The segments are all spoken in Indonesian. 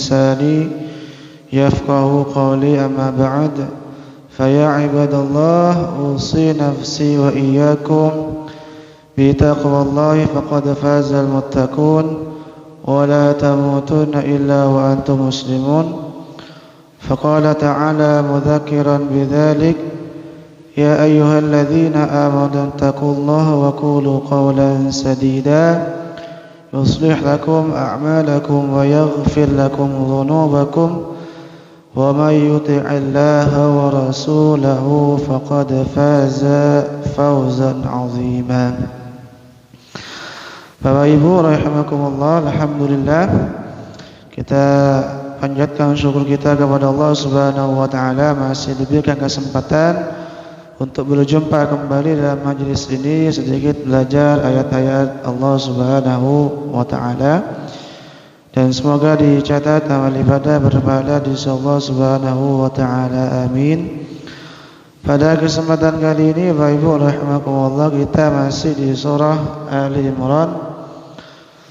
لساني يفقه قولي أما بعد فيا عباد الله أوصي نفسي وإياكم بتقوى الله فقد فاز المتقون ولا تموتن إلا وأنتم مسلمون فقال تعالى مذكرا بذلك يا أيها الذين آمنوا اتقوا الله وقولوا قولا سديدا يصلح لكم أعمالكم ويغفر لكم ذنوبكم ومن يطع الله ورسوله فقد فاز فوزا عظيما. Bapak Ibu rahimakumullah, alhamdulillah kita panjatkan syukur kita kepada Allah Subhanahu wa taala masih diberikan kesempatan untuk berjumpa kembali dalam majelis ini, sedikit belajar ayat-ayat Allah Subhanahu wa taala, dan semoga dicatat amal ibadah berpahala di sisi Allah Subhanahu wa taala. Amin. Pada kesempatan kali ini Bapak Ibu rahimakumullah, kita masih di surah Ali Imran,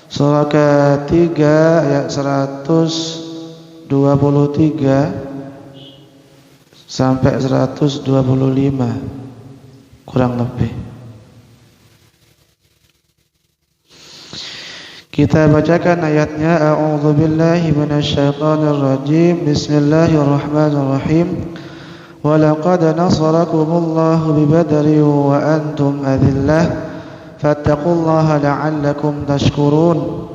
surah ketiga ayat 123 sampai 125 kurang lebih. Kita bacakan ayatnya. A'udzubillahi minasyaitonirrajim. Bismillahirrahmanirrahim. Wa laqad nasarakumullahu bibadrin wa antum adillah fattaqullaha la'allakum tashkurun.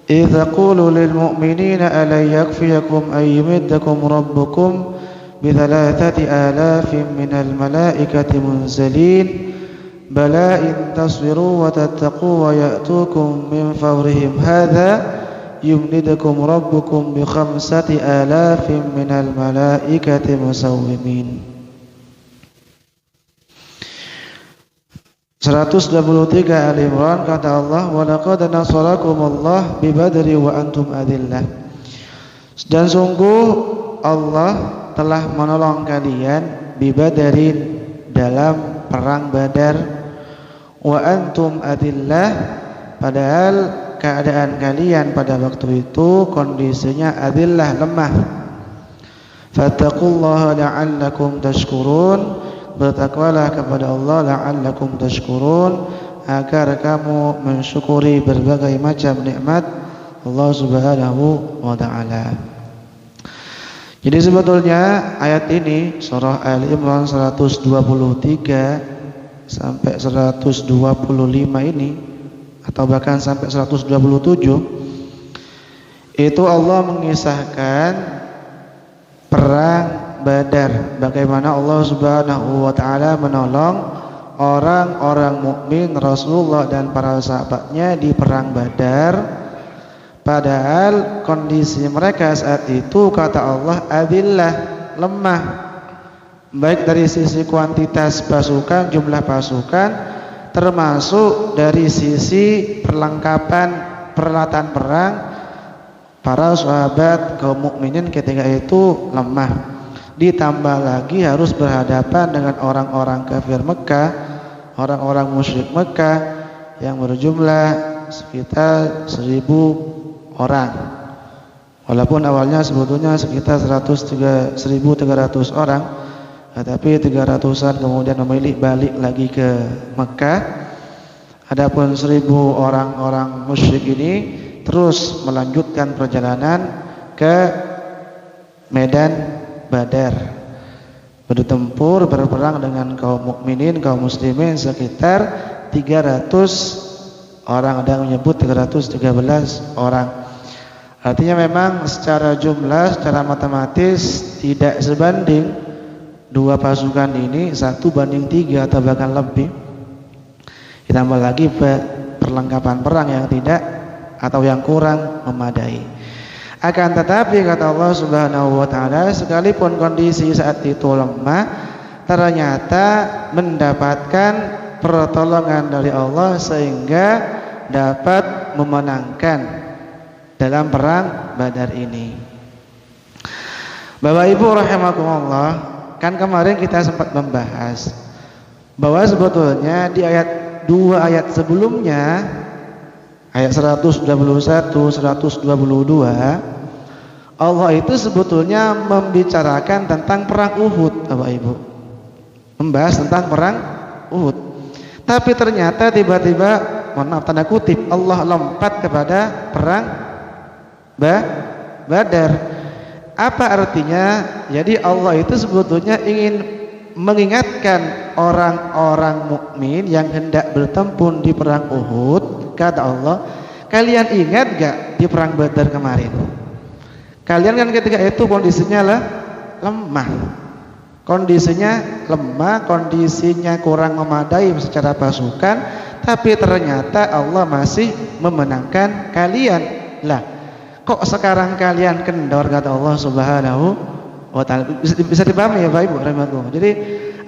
إذ تقول للمؤمنين ألن يكفيكم أن يمدكم ربكم ب3,000 من الملائكة منزلين بلى إن تصبروا وتتقوا ويأتوكم من فورهم هذا يمددكم ربكم ب5,000 من الملائكة مسومين. 123 Ali Imran, kata Allah, wa laqad nasarakumullah bi badri wa antum adillah. Dan sungguh Allah telah menolong kalian bi badrin, dalam perang Badar, wa antum adillah, padahal keadaan kalian pada waktu itu kondisinya adillah, lemah. Fattaqullaha la'allakum tashkurun, bertakwalah kepada Allah la'allakum tashkurun, agar kamu mensyukuri berbagai macam nikmat Allah Subhanahu wa taala. Jadi sebetulnya ayat ini surah Ali Imran 123 sampai 125 ini, atau bahkan sampai 127, itu Allah mengisahkan perang Badar, bagaimana Allah Subhanahu wa taala menolong orang-orang mukmin, Rasulullah dan para sahabatnya di perang Badar, padahal kondisi mereka saat itu, kata Allah, adillah, lemah, baik dari sisi kuantitas pasukan, jumlah pasukan, termasuk dari sisi perlengkapan peralatan perang. Para sahabat kaum mukminin ketika itu lemah, ditambah lagi harus berhadapan dengan orang-orang kafir Mekah, orang-orang musyrik Mekah yang berjumlah sekitar 1.000 orang. Walaupun awalnya sebetulnya sekitar 1.300 orang, tetapi 300-an kemudian memilih balik lagi ke Mekah. Adapun 1.000 orang-orang musyrik ini terus melanjutkan perjalanan ke medan Badar, bertempur, berperang dengan kaum mukminin, kaum muslimin sekitar 300 orang, ada yang menyebut 313 orang. Artinya memang secara jumlah, secara matematis tidak sebanding dua pasukan ini 1:3 atau bahkan lebih. Ditambah lagi perlengkapan perang yang tidak atau yang kurang memadai. Akan tetapi kata Allah Subhanahu wa taala, sekalipun kondisi saat itu lemah, ternyata mendapatkan pertolongan dari Allah sehingga dapat memenangkan dalam perang Badar ini. Bapak Ibu rahimakumullah, kan kemarin kita sempat membahas bahwa sebetulnya di dua ayat sebelumnya, ayat 121, 122, Allah itu sebetulnya membicarakan tentang perang Uhud, Bapak Ibu. Membahas tentang perang Uhud. Tapi ternyata tiba-tiba, mohon maaf tanda kutip, Allah lompat kepada perang Badar. Apa artinya? Jadi Allah itu sebetulnya ingin mengingatkan orang-orang mukmin yang hendak bertempur di perang Uhud. Kata Allah, kalian ingat gak di perang Badar kemarin? Kalian kan ketika itu kondisinya lemah. Kondisinya lemah, kondisinya kurang memadai secara pasukan, tapi ternyata Allah masih memenangkan kalian. Lah, kok sekarang kalian kendor, kata Allah Subhanahu wa taala. Bisa dipahami ya Bapak Ibu rahimakumullah. Jadi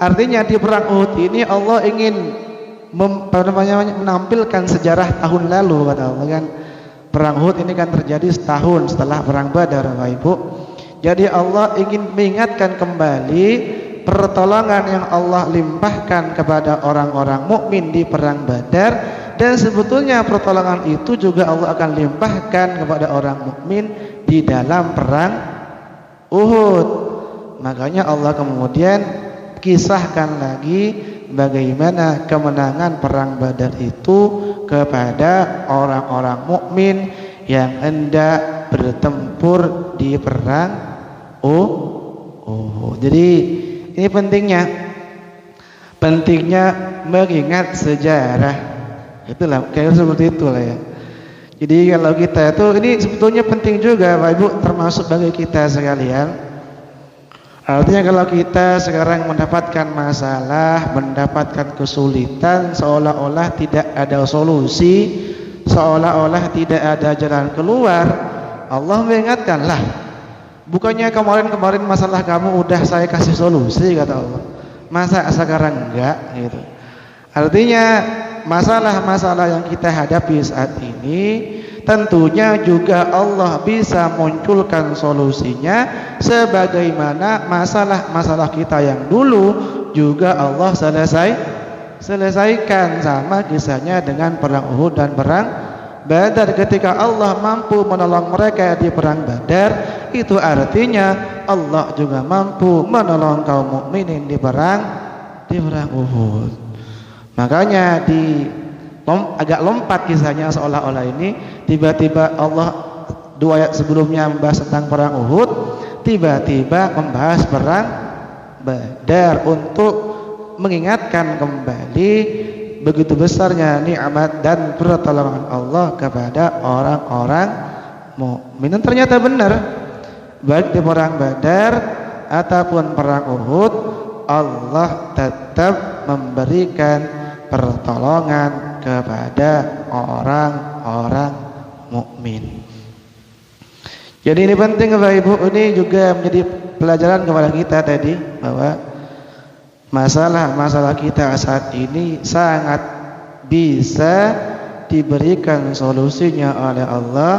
artinya di perang Uhud ini Allah ingin menampilkan sejarah tahun lalu, kata Allah kan. Perang Uhud ini kan terjadi setahun setelah perang Badar, Bapak Ibu. Jadi Allah ingin mengingatkan kembali pertolongan yang Allah limpahkan kepada orang-orang mukmin di perang Badar, dan sebetulnya pertolongan itu juga Allah akan limpahkan kepada orang mukmin di dalam perang Uhud. Makanya Allah kemudian kisahkan lagi bagaimana kemenangan perang Badar itu kepada orang-orang mukmin yang hendak bertempur di perang Uhud. Jadi ini pentingnya mengingat sejarah. Itulah kayak seperti itulah ya. Jadi kalau kita itu ini sebetulnya penting juga Bapak Ibu, termasuk bagi kita sekalian. Artinya kalau kita sekarang mendapatkan masalah, mendapatkan kesulitan, seolah-olah tidak ada solusi, seolah-olah tidak ada jalan keluar, Allah mengingatkan, lah bukannya kemarin-kemarin masalah kamu udah saya kasih solusi, kata Allah. Masa sekarang enggak gitu. Artinya masalah-masalah yang kita hadapi saat ini tentunya juga Allah bisa munculkan solusinya, sebagaimana masalah-masalah kita yang dulu juga Allah selesaikan. Sama kisahnya dengan perang Uhud dan perang Badar. Ketika Allah mampu menolong mereka di perang Badar, itu artinya Allah juga mampu menolong kaum mukminin di perang Uhud. Makanya agak lompat kisahnya, seolah-olah ini tiba-tiba Allah 2 ayat sebelumnya membahas tentang perang Uhud, tiba-tiba membahas perang Badar untuk mengingatkan kembali begitu besarnya nikmat dan pertolongan Allah kepada orang-orang mukmin. Ternyata benar, baik di perang Badar ataupun perang Uhud, Allah tetap memberikan pertolongan kepada orang-orang mukmin. Jadi ini penting Bapak Ibu, ini juga menjadi pelajaran kepada kita tadi, bahwa masalah-masalah kita saat ini sangat bisa diberikan solusinya oleh Allah,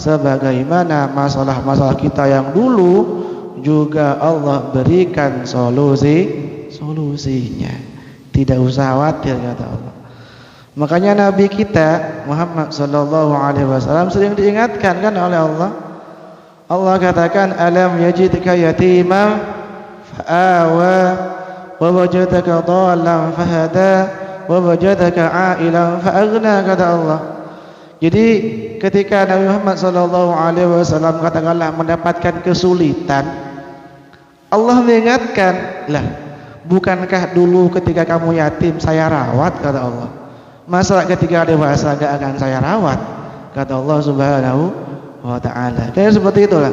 sebagaimana masalah-masalah kita yang dulu juga Allah berikan solusinya. Tidak usah khawatir, kata Allah. Makanya Nabi kita Muhammad sallallahu alaihi wasallam sering diingatkan kan oleh Allah. Allah katakan, alam yajidka yatiman fa'awa wa wajadaka dhallan fahada wa wajadaka a'ilan fa'aghna, kata Allah. Jadi ketika Nabi Muhammad sallallahu alaihi wasallam katakanlah mendapatkan kesulitan, Allah mengingatkan, lah bukankah dulu ketika kamu yatim saya rawat, kata Allah. Masa ketika dewasa gak akan saya rawat, kata Allah Subhanahu wa ta'ala. Kayak seperti itulah.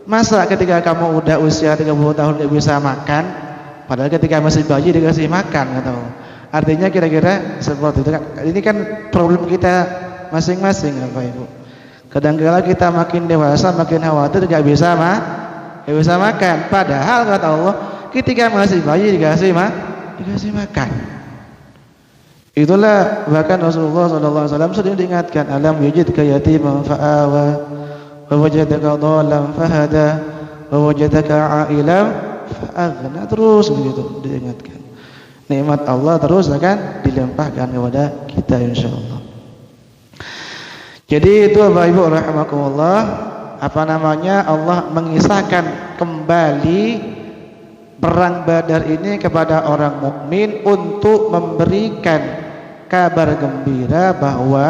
Masa ketika kamu udah usia 30 tahun gak bisa makan, padahal ketika masih bayi dikasih makan, kata Allah. Artinya kira-kira seperti itu kan. Ini kan problem kita masing-masing, Bapak Ibu. Kadang-kala kita makin dewasa makin khawatir gak bisa makan, padahal kata Allah ketika masih bayi dikasih makan. Itulah bahkan Rasulullah SAW sering diingatkan, alam yujidka yatiman fa'awa wa wajadaka dhallan fahada wa wajadaka a'ilan fa'aghna, terus begitu diingatkan. Nikmat Allah terus akan dilimpahkan kepada kita insyaallah. Jadi itu Bapak Ibu rahimakumullah, Allah mengisahkan kembali perang Badar ini kepada orang mukmin untuk memberikan kabar gembira bahwa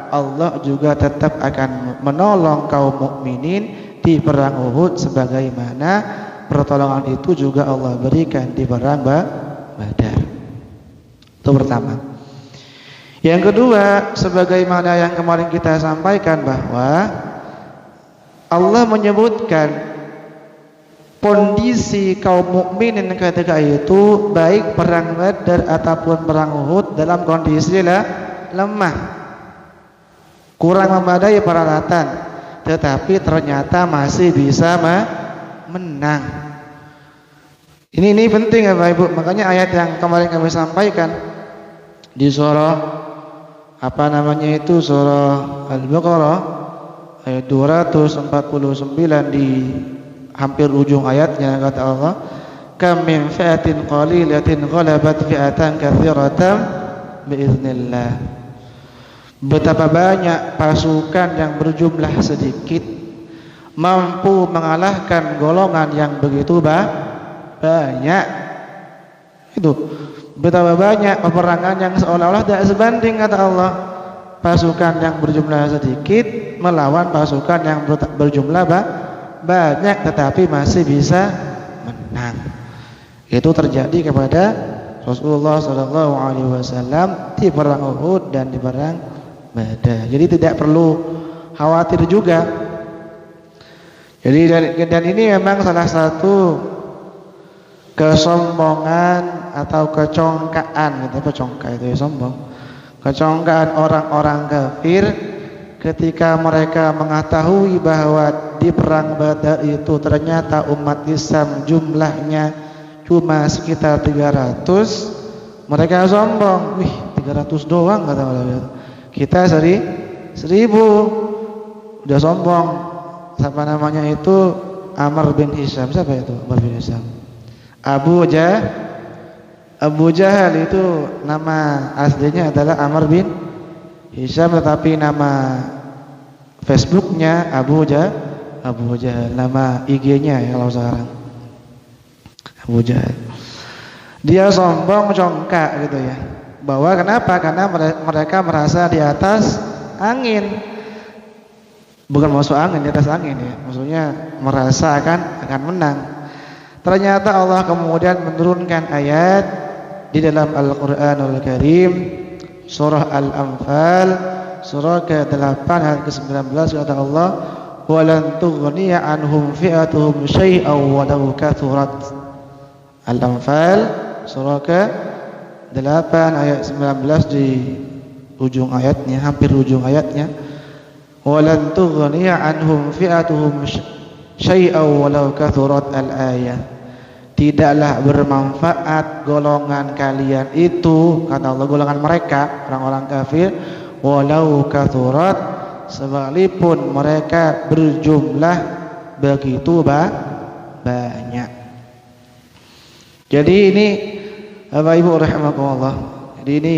Allah juga tetap akan menolong kaum mukminin di perang Uhud, sebagaimana pertolongan itu juga Allah berikan di perang Badar. Itu pertama. Yang kedua, sebagaimana yang kemarin kita sampaikan bahwa Allah menyebutkan kondisi kaum mukminin ketika itu, baik perang Badar ataupun perang Uhud, dalam kondisi lemah, kurang memadai peralatan, tetapi ternyata masih bisa menang. Ini penting ya Bapak Ibu. Makanya ayat yang kemarin kami sampaikan di surah surah Al-Baqarah ayat 249 di hampir ujung ayatnya, kata Allah, kam min fi'atin qalilatin ghalabat fi'atan katsiratan biiznillah. Betapa banyak pasukan yang berjumlah sedikit mampu mengalahkan golongan yang begitu banyak. Itu betapa banyak peperangan yang seolah-olah tidak sebanding, kata Allah. Pasukan yang berjumlah sedikit melawan pasukan yang berjumlah banyak, tetapi masih bisa menang. Itu terjadi kepada Rasulullah SAW di perang Uhud dan di perang Badar. Jadi tidak perlu khawatir juga. Jadi dan ini memang salah satu kesombongan atau kecongkaan, gitu. Congkak itu ya, sombong. Kecongkaan orang-orang kafir ketika mereka mengetahui bahwa di perang Badar itu ternyata umat Islam jumlahnya cuma sekitar 300, mereka sombong. Wih, 300 doang, kata mereka. Kita 1000. Udah sombong. Siapa namanya itu? Amr bin Hisham. Siapa itu Amr bin Hisham? Abu Jahal itu nama aslinya adalah Amr bin Hisham, tetapi nama Facebooknya Abu Jahal. Nama IG-nya ya kalau sekarang Abu Jahal. Dia sombong, congkak gitu ya. Bahwa kenapa? Karena mereka merasa di atas angin. Bukan masuk angin, di atas angin ya. Maksudnya merasa akan menang. Ternyata Allah kemudian menurunkan ayat di dalam Al-Qur'anul Karim, surah Al-Anfal, surah ke-8 ayat ke-19, kata Allah, "Walan tughniya anhum fi'atuhum syai'aw walau kathurat." Al-Anfal surah ke-8 ayat 19 di ujung ayatnya, hampir ujung ayatnya, "Walan tughniya anhum fi'atuhum syai'aw walau kathurat." al-ayat. Tidaklah bermanfaat golongan kalian itu, kata Allah, golongan mereka, orang-orang kafir, walau kathurat, sekalipun mereka berjumlah begitu banyak. Jadi ini Bapak Ibu rahimakumullah. Jadi ini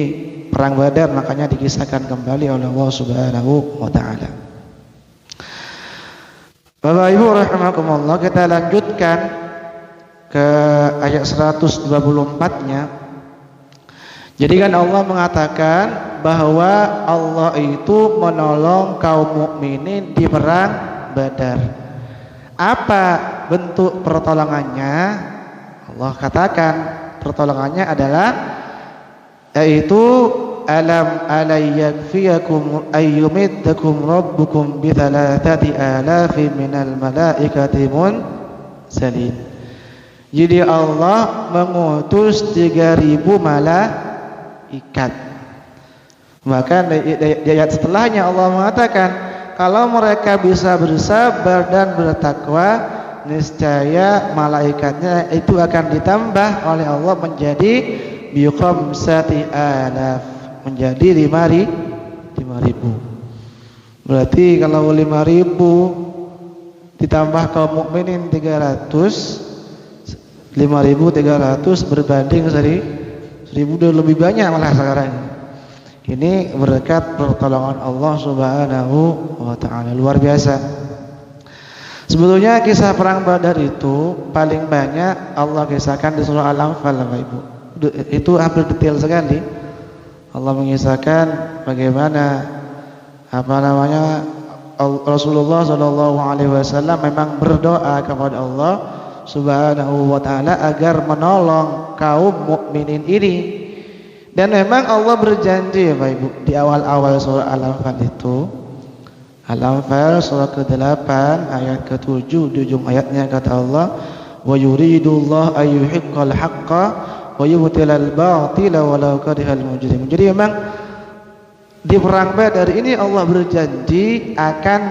perang Badar, makanya dikisahkan kembali oleh Allah Subhanahu wa taala. Bapak Ibu rahimakumullah, kita lanjutkan ke ayat 124-nya. Jadi kan Allah mengatakan bahwa Allah itu menolong kaum mukminin di perang Badar. Apa bentuk pertolongannya? Allah katakan pertolongannya adalah yaitu alam alayyakfiyakum ayyumiddakum rabbukum bi 3,000 minal malaikati munzalin. Jadi Allah mengutus 3.000 malaikat. Maka di ayat setelahnya Allah mengatakan kalau mereka bisa bersabar dan bertakwa, niscaya malaikatnya itu akan ditambah oleh Allah menjadi bi-khamsati alaf, menjadi 5.000. Berarti kalau 5.000 ditambah kaum mukminin 300, 5.300 berbanding 1.000 udah lebih banyak malah sekarang. Ini berkat pertolongan Allah Subhanahu wa taala, luar biasa. Sebetulnya kisah perang Badar itu paling banyak Allah kisahkan di surah Al-Anfal, Bapak Ibu. Itu hampir detail sekali. Allah mengisahkan bagaimana Rasulullah SAW memang berdoa kepada Allah Subhanahu wa taala agar menolong kaum mukminin ini. Dan memang Allah berjanji, Bapak Ibu, di awal-awal surah Al-Anfal itu. Al-Anfal surah ke-8 ayat ke-7 di ujung ayatnya kata Allah, "Wa yuridullahu ayyuhiqqal haqqa wa yubtilal batila walau karihal mujrimun." Jadi memang di perang Badar ini Allah berjanji akan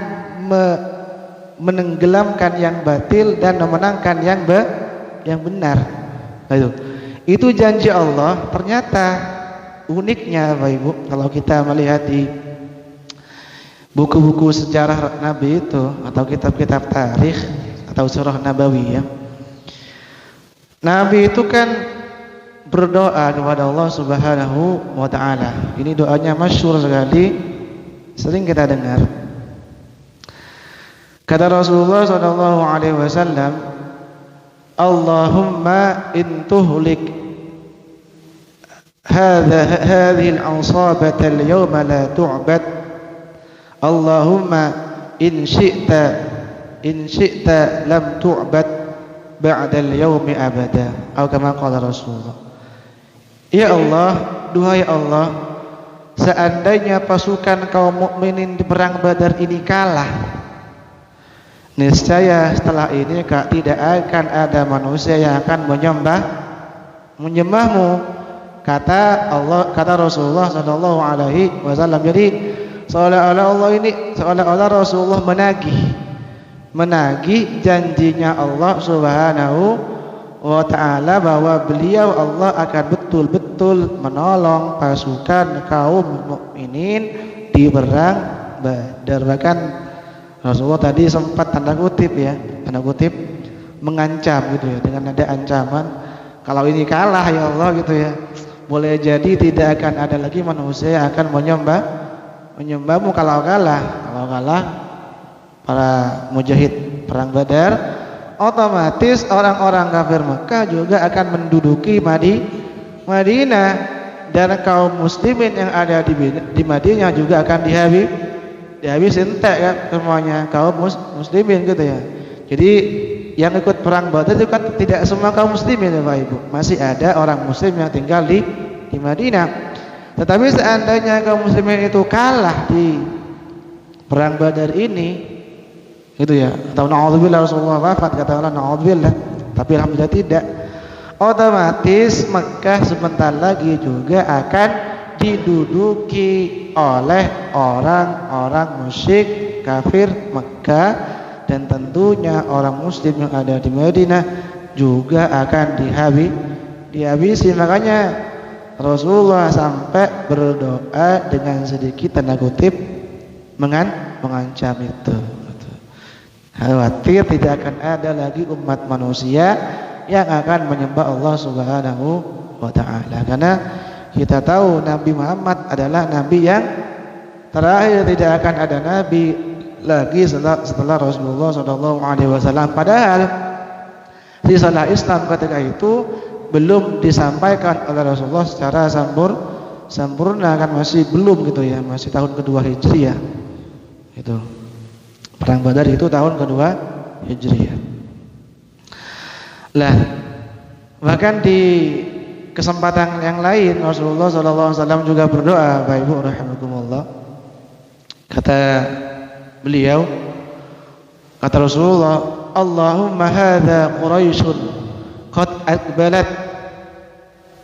menenggelamkan yang batil dan memenangkan yang benar. Itu janji Allah. Ternyata uniknya, Bapak Ibu, kalau kita melihat di buku-buku sejarah Nabi itu atau kitab-kitab tarikh atau surah Nabawiyah, Nabi itu kan berdoa kepada Allah Subhanahu wa taala. Ini doanya masyhur sekali, sering kita dengar. Kata Rasulullah sallallahu alaihi wasallam, "Allahumma in tuhlik hadhihi al-ansabata al-yawma la tu'bad. Allahumma in syi'ta lam tu'bad ba'da al-yawmi abada." Atau kama qala Rasulullah. Ya Allah, duhai Allah, seandainya pasukan kaum mukminin di perang Badar ini kalah, niscaya setelah ini tidak akan ada manusia yang akan menyembahmu. Kata Allah, kata Rasulullah sallallahu alaihi wasallam. Jadi seolah-olah Rasulullah menagih janjinya Allah Subhanahu wa ta'ala bahwa beliau Allah akan betul-betul menolong pasukan kaum mukminin di perang Badar. Bahkan Rasulullah tadi sempat tanda kutip mengancam gitu ya, dengan ada ancaman, kalau ini kalah ya Allah gitu ya, boleh jadi tidak akan ada lagi manusia yang akan menyembahmu kalau kalah para mujahid perang Badar. Otomatis orang-orang kafir Mekah juga akan menduduki Madinah, dan kaum muslimin yang ada di Madinah juga akan dihabisin ya semuanya kaum muslimin gitu ya. Jadi yang ikut perang Badar itu kan tidak semua kaum muslimin ya Pak Ibu, masih ada orang muslim yang tinggal di Madinah. Tetapi seandainya kaum muslimin itu kalah di perang Badar ini, gitu ya, atau na'udzubillah Rasulullah wafat, katakanlah na'udzubillah, tapi alhamdulillah tidak, otomatis Mekah sebentar lagi juga akan diduduki oleh orang-orang musyrik kafir Mekah, dan tentunya orang muslim yang ada di Madinah juga akan dihabisi. Makanya Rasulullah sampai berdoa dengan sedikit tanda kutip mengancam itu. Khawatir tidak akan ada lagi umat manusia yang akan menyembah Allah Subhanahu wa ta'ala. Karena kita tahu Nabi Muhammad adalah nabi yang terakhir, tidak akan ada nabi lagi setelah Rasulullah SAW. Padahal risalah Islam ketika itu belum disampaikan oleh Rasulullah secara sempurna, kan masih belum gitu ya, masih tahun kedua Hijriah. Itu perang Badar itu tahun kedua Hijriah. Lah, bahkan di kesempatan yang lain Rasulullah SAW juga berdoa, Bapak Ibu rahimakumullah. Kata beliau, kata Rasulullah, Allahumma hadza Quraisyun qad aqbalat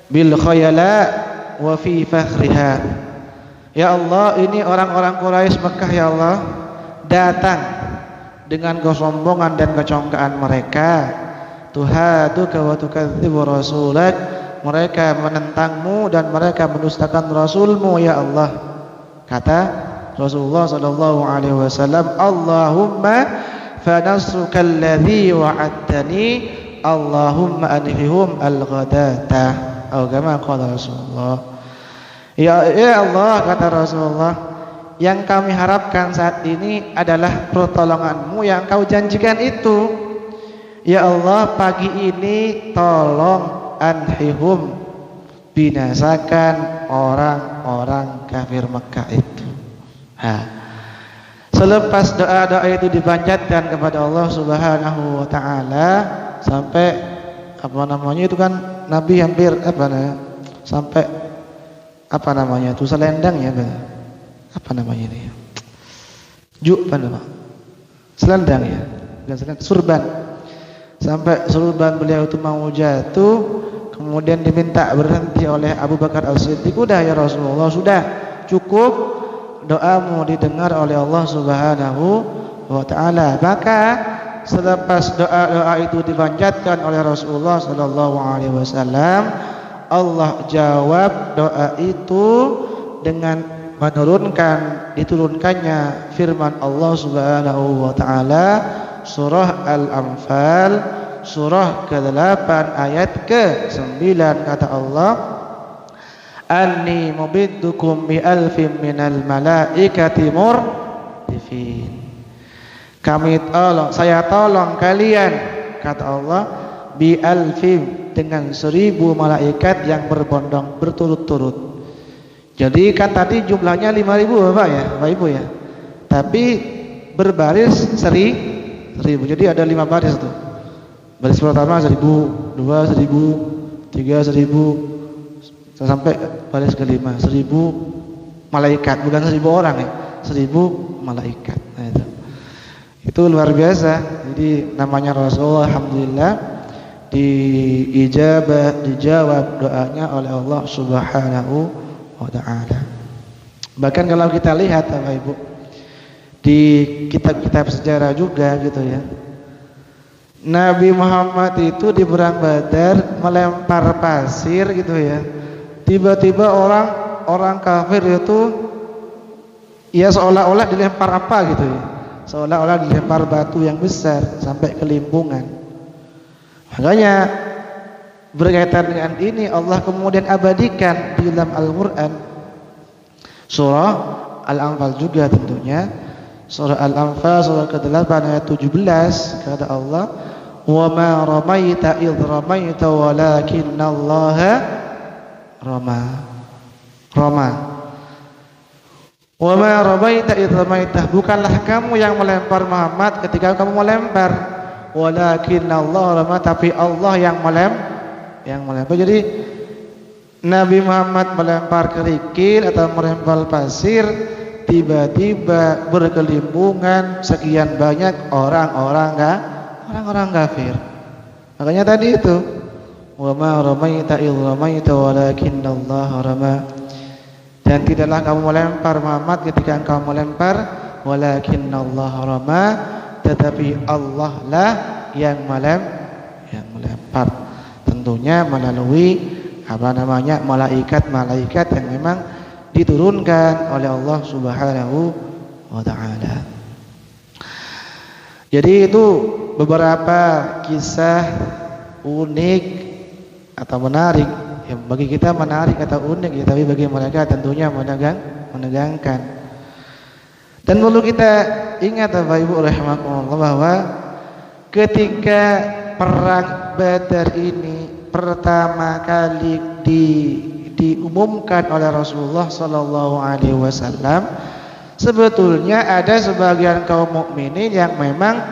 bil khayala wa fi fakhriha. Ya Allah, ini orang-orang Quraisy Mekah ya Allah, datang dengan kesombongan dan kecongkaan mereka. Tuhaduka wa tukadzibu rasulak, mereka menentangmu dan mereka mendustakan rasulmu ya Allah. Kata Rasulullah sallallahu alaihi wasallam, Allahumma fanasruka alladhi wa'adtani, Allahumma anhihum al-ghadata. Atau kama qala Rasulullah. Ya Allah, kata Rasulullah, yang kami harapkan saat ini adalah pertolongan-Mu yang Kau janjikan itu. Ya Allah, pagi ini tolong anhihum, binasakan orang-orang kafir Mekah itu. Selepas doa-doa itu dipanjatkan kepada Allah Subhanahu wa taala sampai itu kan Nabi hampir sampai itu selendang ya, ini selendang ya, bukan selendang, surban. Sampai surban beliau itu mau jatuh, kemudian diminta berhenti oleh Abu Bakar As-Siddiq. Udah ya Rasulullah, sudah cukup, doamu didengar oleh Allah Subhanahu wa taala. Maka selepas doa-doa itu dipanjatkan oleh Rasulullah sallallahu alaihi wasallam, Allah jawab doa itu dengan diturunkannya firman Allah Subhanahu wa taala, surah Al-Anfal surah ke-8 ayat ke-9, kata Allah, anni mubiddukum bi alfin minal malaikati murdifin. Saya tolong kalian, kata Allah, bi alfin, dengan 1000 malaikat yang berbondong berturut-turut. Jadi kan tadi jumlahnya 5000 Bapak ya, Bapak Ibu ya. Tapi berbaris 1000. Jadi ada 5 baris tuh. Baris pertama 1000, 2 1000, 3 1000 sampai baris kelima 1000 malaikat, bukan 1000 orang ya. 1000 malaikat. Nah, itu luar biasa. Jadi namanya Rasulullah, alhamdulillah dijawab doanya oleh Allah Subhanahu wa taala. Bahkan kalau kita lihat Bapak Ibu di kitab-kitab sejarah juga gitu ya, Nabi Muhammad itu di perang Badar melempar pasir gitu ya, tiba-tiba orang kafir itu ya seolah-olah dilempar apa gitu ya, seolah-olah dilempar batu yang besar sampai kelimpungan. Makanya berkaitan dengan ini Allah kemudian abadikan di dalam Al-Quran surah Al-Anfal juga tentunya, surah Al-Anfal surah ke-8 ayat 17, kata Allah, wa ma ramaita idh ramaita walakinnallaha rama. Wa ma ramaita idh ramaita, bukanlah kamu yang melempar Muhammad ketika kamu melempar, walakinnallaha rama, tapi Allah yang melempar. Jadi Nabi Muhammad melempar kerikil atau melempar pasir, tiba-tiba berkelimbungan sekian banyak orang-orang kafir. Makanya tadi itu, wa ma ramaita idh ramaita walakinnallaha rama, dan tidaklah kamu melempar Muhammad ketika engkau melempar, walakinnallaha rama, tetapi Allah lah yang melempar. Tentunya melalui malaikat-malaikat yang memang diturunkan oleh Allah Subhanahu wa taala. Jadi itu beberapa kisah unik atau menarik, yang bagi kita menarik atau unik ya, tapi bagi mereka tentunya menegangkan. Dan perlu kita ingat Bapak Ibu rahimakumullah bahwa ketika perang Badar ini pertama kali diumumkan oleh Rasulullah sallallahu alaihi wasallam, sebetulnya ada sebagian kaum mukminin yang memang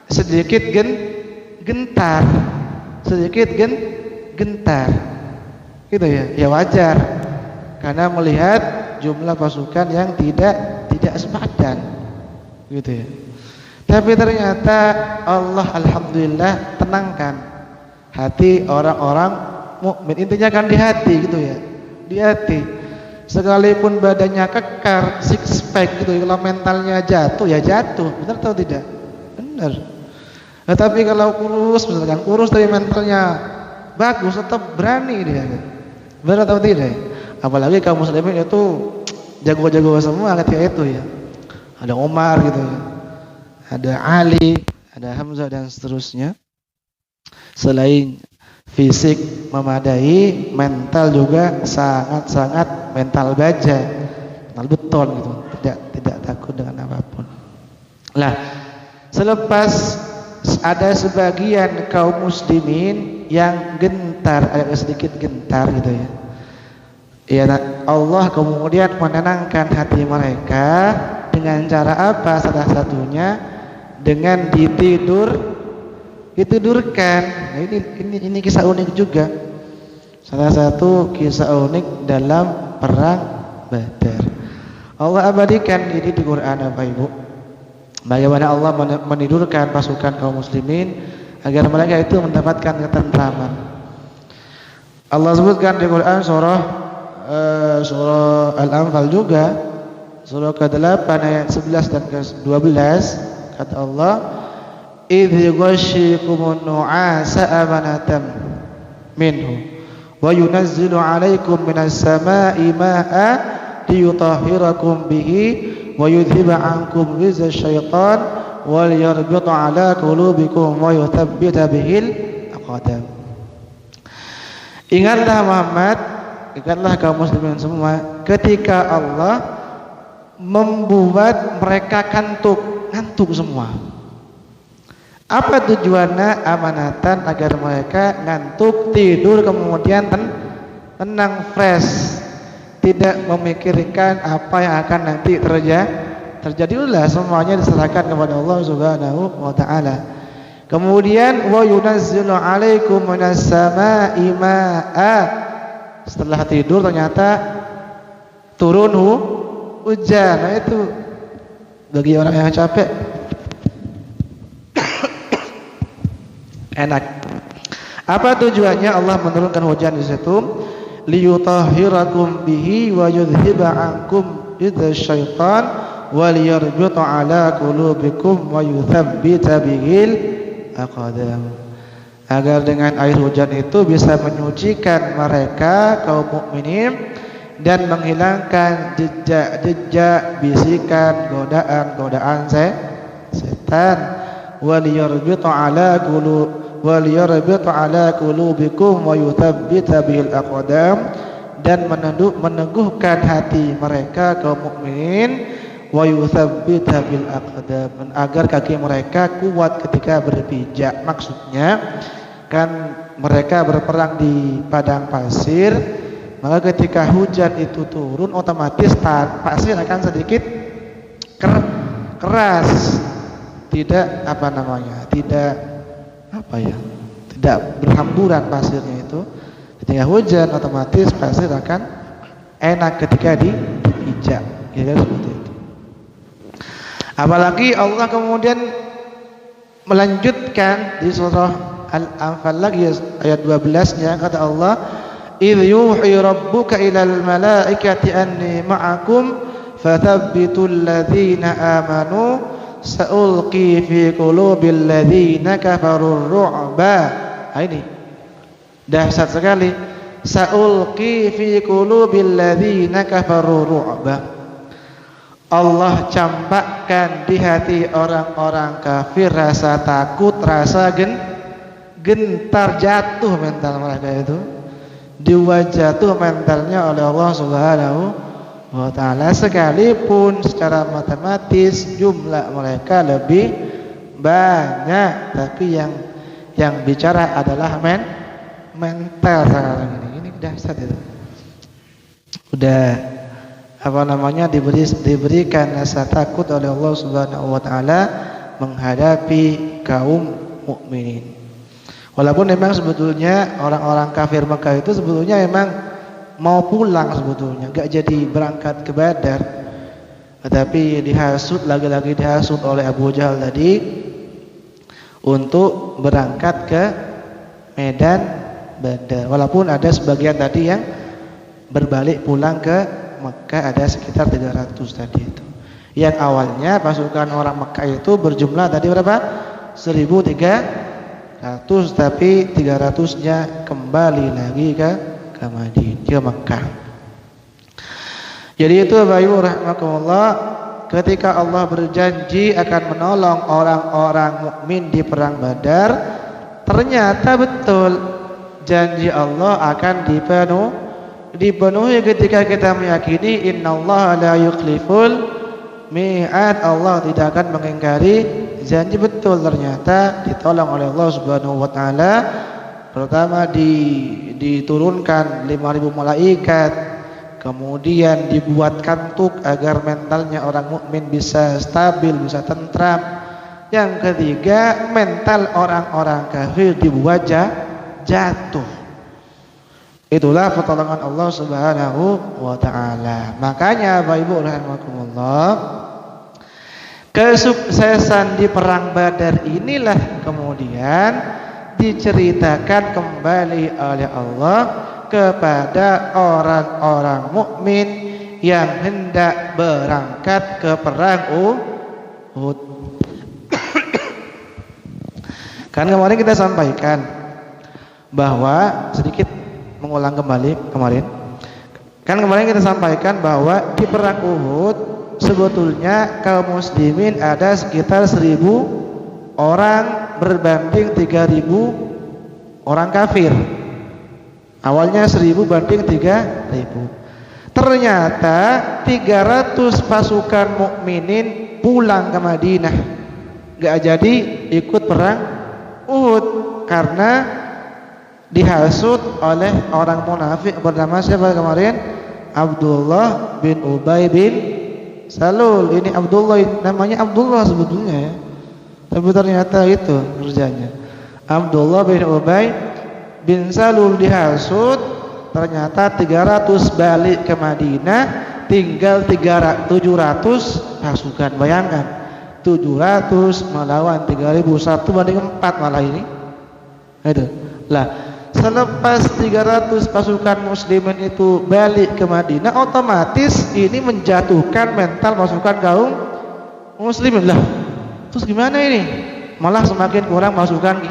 sedikit gentar gitu ya. Ya wajar, karena melihat jumlah pasukan yang tidak sepadan gitu ya. Tapi ternyata Allah alhamdulillah tenangkan hati orang-orang mukmin. Intinya kan di hati gitu ya, di hati. Sekalipun badannya kekar, six pack gitu, kalau mentalnya jatuh ya jatuh, benar atau tidak? Benar. Nah, tapi kalau kurus, misalkan kurus tapi mentalnya bagus, tetap berani dia. Benar atau tidak? Apalagi kaum muslimin itu jago-jago semua ketika itu ya. Ada Umar gitu ya, ada Ali, ada Hamzah dan seterusnya. Selain fisik memadai, mental juga sangat-sangat mental baja. beton gitu, tidak takut dengan apapun. Lah, selepas ada sebagian kaum muslimin yang gentar, agak sedikit gentar gitu ya. Ya, Allah kemudian menenangkan hati mereka dengan cara apa? Salah satunya dengan ditidurkan. Nah, ini kisah unik juga. Salah satu kisah unik dalam perang Badar. Allah abadikan ini di Quran, Bapak Ibu. Bagaimana Allah menidurkan pasukan kaum muslimin agar mereka itu mendapatkan ketentraman. Allah sebutkan di Quran surah Al-Anfal juga, surah ke-8 ayat 11 dan ke-12, kata Allah, "Idz ghashiyikumun nu'asa amanatan minhu wa yunazzilu 'alaikum minas sama'i ma'a liyutahhirakum bihi wa yudhiba 'ankum rizza syaitan wa liyarbita 'ala qulubikum wa yuthabbita bihil aqdam." Ingatlah Muhammad, ingatlah kaum muslimin semua, ketika Allah membuat mereka ngantuk semua. Apa tujuannya? Amanatan, agar mereka ngantuk, tidur, kemudian tenang, fresh, tidak memikirkan apa yang akan nanti terjadilah, semuanya diserahkan kepada Allah Subhanahu wa taala. Kemudian wa yunazzilu 'alaikum minas sama'i ma'a. Setelah tidur ternyata turun hujan. Nah, itu bagi orang yang capek enak. Apa tujuannya Allah menurunkan hujan di situ? Liyutahhirakum bihi wa yudhhiba 'ankum ridza syaitan wa liyarbita 'ala qulubikum wa yuthabbita bihil aqdam. Agar dengan air hujan itu bisa menyucikan mereka kaum mukminin dan menghilangkan jejak-jejak bisikan godaan setan. Waliyarbita 'ala qulubikum wa yuthabbita bil aqdam, dan meneguhkan hati mereka kaum mukminin, wa yuthabbita bil aqdam, agar kaki mereka kuat ketika berpijak. Maksudnya kan mereka berperang di padang pasir, maka ketika hujan itu turun otomatis pasir akan sedikit keras, tidak tidak berhamburan pasirnya itu. Ketika hujan otomatis pasir akan enak ketika dipijak, kira seperti itu. Apalagi Allah kemudian melanjutkan di surah Al-Anfal lagi ayat 12-nya, kata Allah, "Idz yuhi rabbuka ilal malaikati anni ma'akum fathabbitul ladzina amanu sa'ulqi fi qulubil ladzina kafarur ru'ba." Nah, ini dahsyat sekali. Sa'ulqi fi qulubil ladzina kafarur ru'ba. Allah campakkan di hati orang-orang kafir rasa takut, rasa gentar, jatuh mental mereka itu, jatuh mentalnya oleh Allah Subhanahu wa taala, sekalipun secara matematis jumlah mereka lebih banyak, tapi yang bicara adalah mental sekarang ini dahsyat itu. Udah diberikan rasa takut oleh Allah Subhanahu wa taala menghadapi kaum mukminin. Walaupun memang sebetulnya orang-orang kafir Mekah itu sebetulnya memang mau pulang, sebetulnya enggak jadi berangkat ke Badar, tetapi lagi-lagi dihasut oleh Abu Jahal tadi untuk berangkat ke medan Badar. Walaupun ada sebagian tadi yang berbalik pulang ke Mekah, ada sekitar 300 tadi itu. Yang awalnya pasukan orang Mekah itu berjumlah tadi berapa? 1.300, tapi 300-nya kembali lagi ke Madinah, ke Mekah. Jadi itu Bapak Ibu rahimakumullah, ketika Allah berjanji akan menolong orang-orang mukmin di perang Badar, ternyata betul janji Allah akan dipenuhi ketika kita meyakini innallaha la yukhliful mi'ad, Allah tidak akan mengingkari janji. Betul, ternyata ditolong oleh Allah Subhanahu wa taala. Pertama diturunkan 5.000 malaikat, kemudian dibuat kantuk agar mentalnya orang mukmin bisa stabil, bisa tentram. Yang ketiga, mental orang-orang kafir dibuat jatuh. Itulah pertolongan Allah Subhanahu wa taala. Makanya Bapak Ibu rahimakumullah, kesuksesan di perang Badar inilah kemudian diceritakan kembali oleh Allah kepada orang-orang mukmin yang hendak berangkat ke perang Uhud. Kan kemarin kita sampaikan bahwa, sedikit mengulang kembali kemarin. Kan kemarin kita sampaikan bahwa di perang Uhud sebetulnya kaum muslimin ada sekitar 1.000 orang berbanding 3.000 orang kafir. Awalnya 1.000 banding 3.000. Ternyata 300 pasukan mukminin pulang ke Madinah, gak jadi ikut perang Uhud karena dihasut oleh orang munafik bernama siapa kemarin? Abdullah bin Ubay bin Salul. Ini Abdullah, namanya Abdullah sebetulnya ya, tapi ternyata itu kerjanya. Abdullah bin Ubay bin Salul dihasut, ternyata 300 balik ke Madinah, tinggal 700 pasukan. Bayangkan 700 melawan 3.000, 1 banding 4 malah ini. Itu lah, selepas 300 pasukan muslimin itu balik ke Madinah, otomatis ini menjatuhkan mental pasukan kaum muslimin. Lah, terus gimana ini? Malah semakin kurang pasukan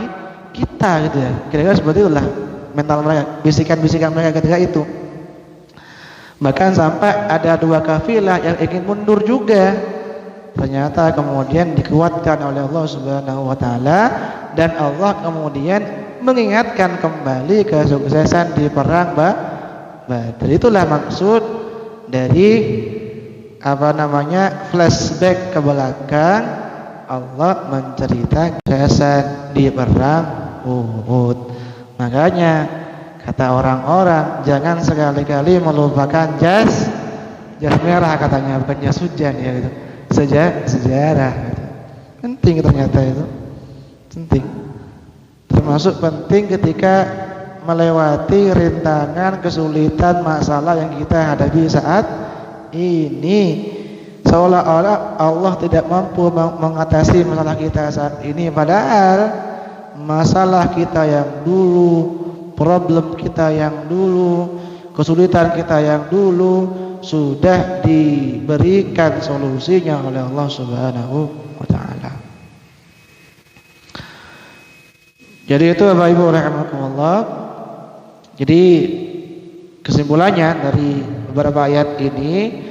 kita gitu ya. Kira-kira seperti itulah mental mereka, bisikan-bisikan mereka ketika itu. Bahkan sampai ada 2 kafilah yang ingin mundur juga. Ternyata kemudian dikuatkan oleh Allah Subhanahu wa taala, dan Allah kemudian mengingatkan kembali kesuksesan di perang Badar. Itulah maksud dari flashback ke belakang, Allah menceritakan kesuksesan di perang Uhud. Makanya kata orang-orang, jangan sekali-kali melupakan jas merah katanya, bukan jas hujan ya gitu. Sejarah gitu. Penting ternyata itu. Penting. Termasuk penting ketika melewati rintangan, kesulitan, masalah yang kita hadapi saat ini. Seolah-olah Allah tidak mampu mengatasi masalah kita saat ini, padahal masalah kita yang dulu, problem kita yang dulu, kesulitan kita yang dulu sudah diberikan solusinya oleh Allah Subhanahu wa taala. Jadi itu Bapak Ibu rahimakumullah. Jadi kesimpulannya dari beberapa ayat ini,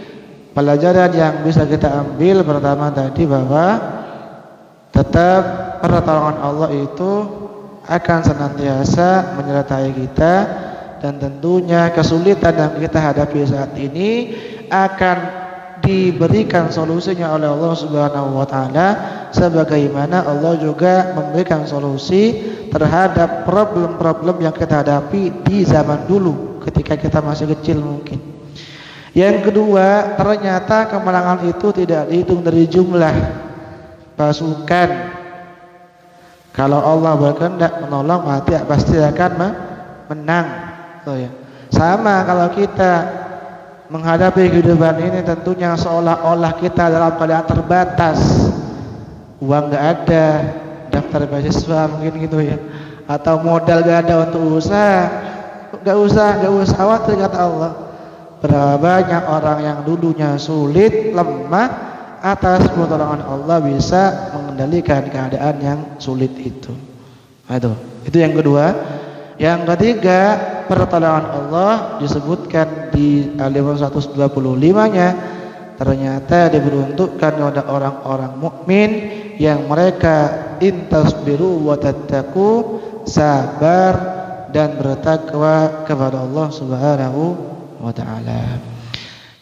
pelajaran yang bisa kita ambil pertama tadi bahwa tetap pertolongan Allah itu akan senantiasa menyertai kita, dan tentunya kesulitan yang kita hadapi saat ini akan diberikan solusinya oleh Allah Subhanahu wa taala, sebagaimana Allah juga memberikan solusi terhadap problem-problem yang kita hadapi di zaman dulu ketika kita masih kecil mungkin. Yang kedua, ternyata kemenangan itu tidak dihitung dari jumlah pasukan. Kalau Allah berkehendak menolong, pasti akan menang. Oh ya. Sama kalau kita menghadapi kehidupan ini, tentunya seolah-olah kita dalam keadaan terbatas, uang nggak ada, daftar beasiswa mungkin gitu ya, atau modal nggak ada untuk usaha. Nggak usah khawatir kata Allah. Berapa banyak orang yang dulunya sulit, lemah, atas pertolongan Allah bisa mengendalikan keadaan yang sulit itu. Itu yang kedua. Yang ketiga, pertolongan Allah disebutkan di Al-Imran 125-nya ternyata diperuntukkan kepada orang-orang mukmin yang mereka intasbiru wa tattaqu, sabar dan bertakwa kepada Allah Subhanahu wa taala.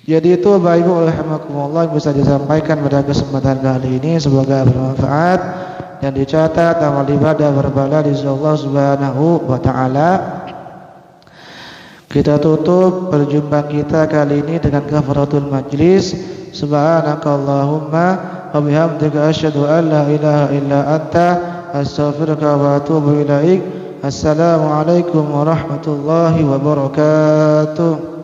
Jadi itu Bapak Ibu rahimakumullah yang bisa disampaikan pada kesempatan kali ini, semoga bermanfaat dan dicatat amal ibadah berpahala di sisi Allah Subhanahu wa taala. Kita tutup perjumpaan kita kali ini dengan kafaratul majlis. Subhanakallahumma wa bihamdika asyhadu an la ilaha illa anta astaghfiruka wa atubu ilaik. Assalamualaikum warahmatullahi wabarakatuh.